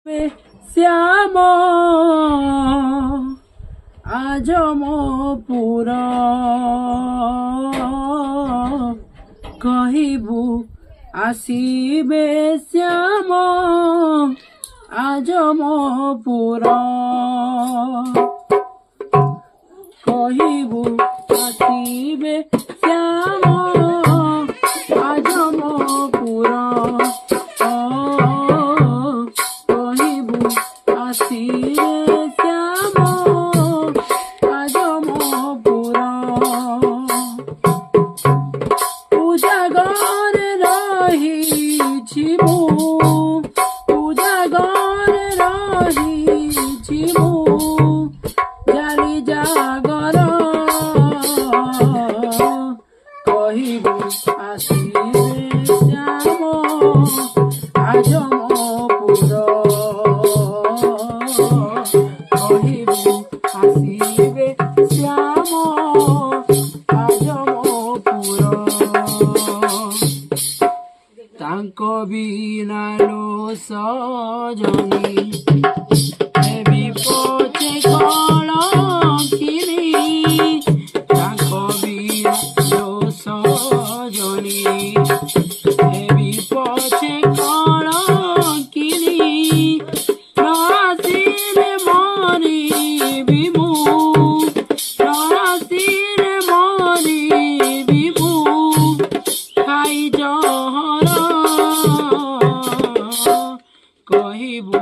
श्याम आज मो पूरा कहबू आसीबे श्याम आज मो पूरा कहबू आसीबे श्याम आज मो पूरा कहबू आसीबे श्याम आज मो पूरा उजागर रही उजागर रही जाली जागर कहबू आसीबे श्याम आज मो पूरा कहबू आसीबे श्याम आज मो पूरा तांको बिना लो सजनी देवी पचे कलंकिनी तांको बिना लो सजनी देवी पचे कलंकिनी नसीरे मरी बिमु नसीरे मरी बिमु खाई जहर कहबू